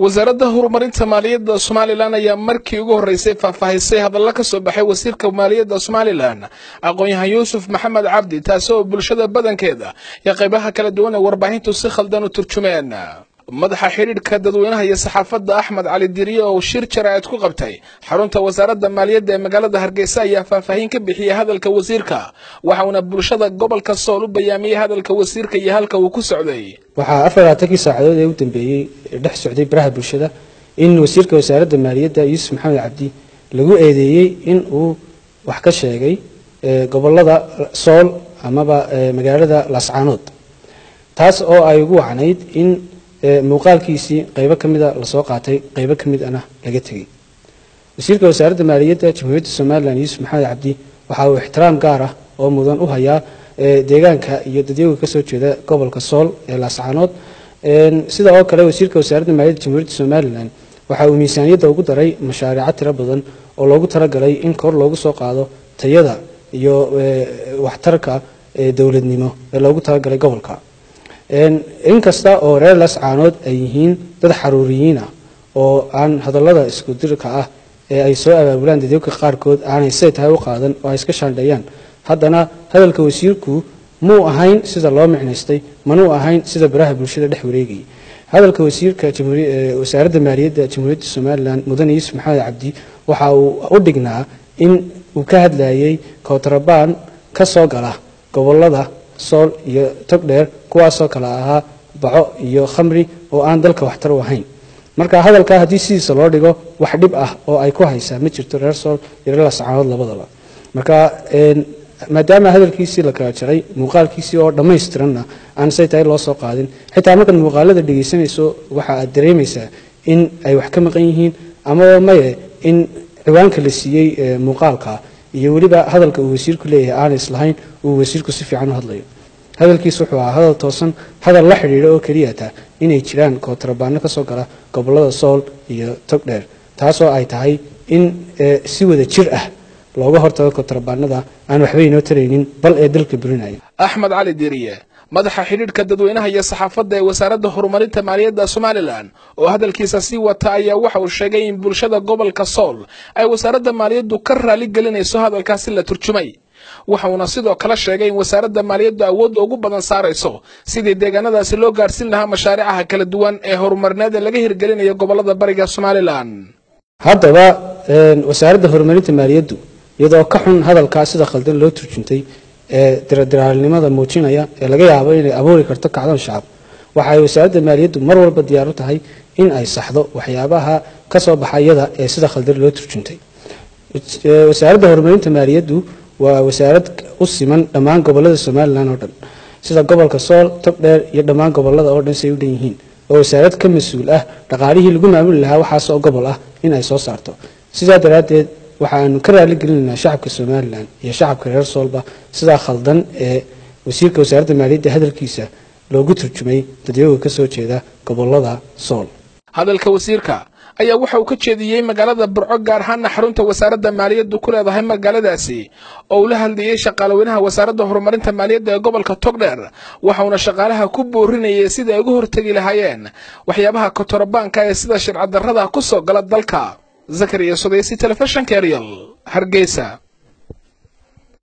wasaaradda horumarinta maaliyadda Soomaaliland ayaa markii ugu horeysay faahfaahisay hadallo ka soo baxay wasiirka maaliyadda Soomaaliland aqoon-yahan Yuusuf Maxamed Cabdi taasoo bulshada badankeeda iyo qaybaha kala duwan ee warbaahintu si khaldan u turjumeen madaxa xiriirka dadweynaha iyo saxaafadda Axmed Cali Diriye oo shir jaraa'id ku qabtay xarunta wasaaradda maaliyadda ee magaalada Hargeysa ayaa faahfaahin ka bixiyay hadalka wasiirka waxaana bulshada gobolka Sool u bayaamiyay hadalka wasiirka iyo halka uu ku socday waxaa 24 saacadood ee u dambeeyay dhex socday baraha bulshada in wasiirka wasaaradda maaliyadda Yuusuf Maxamed Cabdi lagu eedeeyay in uu wax ka sheegay gobolada Sool amaba magaalada Laascaanood taas oo ay ugu wacnayd in muuqaalkiisii qaybo kamid ah la soo qaatay qaybo kamid ahna laga tagay wasiirka wasaaradda maaliyadda Jamhuuriyadda Soomaaliland Yuusuf Maxamed Cabdi waxa uu ixtiraam gaar ah oo mudan u hayaa deegaanka iyo dadweynaha ka soo jeeda gobolka Sool ee Laascaanood sida oo kale wasiirka wasaaradda maaliyadda Jamhuuriyadda Soomaaliland waxa uu miisaaniyadda ugu daray mashaariic tiro badan oo loogu talagalay in kor loogu soo qaado tayada iyo waxtarka dawladnimo ee loogu talagalay gobolka in kasta oo reer Laascaanood ay yihiin dad xaruuriyiin ah oo aan hadallada isku dirka ah ee ay soo abaabulaan dadka qaarkood aanay si tahay u qaadan oo ay iska shaandhayaan haddana hadalka wasiirku muu ahayn sida loo micnaystay manuu ahayn sida baraha bulshada dhex wareegay hadalka wasiirka wasaaradda maaliyadda Jamhuuriyadda Soomaaliland mudane Yuusuf Maxamed Cabdi waxa uu u dhignaa in uu ka hadlayay kontrabaan ka soo gala gobolada Sool iyo Togdheer kuwaasoo kala ahaa baco iyo khamri oo aan dalka waxtar u ahayn marka hadalka hadii sidiisa loo dhigo wax dhib ah oo ay ku haysaa ma jirto reer Sool iyo reer Laascaanood labadaba marka maadaama hadalkiisii la kala jaray muuqaalkiisii oo dhameystiranna aan saytay loo soo qaadin xitaa marka muuqaalada dhageysanayso waxa aad dareemaysaa in ay wax ka maqan yihiin ama maye in ciwaanka la siiyay muuqaalka iyo waliba hadalka uu wasiirku leeyahay aan islahayn uu wasiirku si fiican u hadlayo hadalkiisu wuxuu ahaa hadal toosan hadal la xiriira oo kaliya taa inay jiraan kontrabaano ka soo gala gobolada Sool iyo Togdheer taasoo ay tahay in si wada jir ah looga hortago kontrabaanada aan waxba inoo taraynin bal ee dalka burinaya Axmed Cali Diriye madaxa xiriirka dadweynaha iyo saxaafadda ee wasaaradda horumarinta maaliyadda Soomaaliland oo hadalkiisa si wata ayaa waxa uu sheegay in bulshada gobolka Sool ay wasaaradda maaliyaddu ka raali gelinayso hadalkaasi la turjumay waxaana sidoo kale sheegay in wasaaradda maaliyaddu awood ugu badan saarayso sidii deegaanadaasi loo gaarsiin lahaa mashaariicaha kala duwan ee horumarineed laga hirgelinayo gobolada bariga Soomaaliland haddaba wasaaradda horumarinta maaliyaddu iyadoo ka xun hadalkaas sida khaldan loo turjuntay diradiraalnimada muujinaya ee laga yaabo inay abuuri karto kacdoon shacab waxa ay wasaaradda maaliyaddu mar walba diyaar u tahay in ay saxdo waxyaabaha ka soo baxayada ee sida khaldan loo turjuntay wasaaradda horumarinta maaliyaddu waa wasaarad u siman dhammaan gobolada Soomaaliland oo dhan sida gobolka Sool Togdheer iyo dhammaan gobolada oo dhan say u dhan yihiin oo wasaarad ka mas'uul ah dhaqaalihii lagu maamuli lahaa waxaas oo gobol ah in ay soo saarto sidaa daraadeed waxaan ka raali gelinaynaa shacabka Soomaaliland iyo shacabka reer Soolba sida khaldan ee wasiirka wasaaradda maaliyadda hadalkiisa loogu turjumay dadweynaha ka soo jeeda gobolada Sool hadalka wasiirka ayaa waxa uu ka jeediyay magaalada Burco gaar ahaan xarunta wasaaradda maaliyadda ku leedahay magaaladaasi oo la hadlayay shaqaalaweynaha wasaaradda horumarinta maaliyadda ee gobolka Togdheer waxaana shaqaalaha ku boorinayay sida ay uga hortagi lahaayeen waxyaabaha kontrabaanka ee sida sharci darrada ku soo gala dalka Zakariya Sodaysi telefishinka Ariel Hargeysa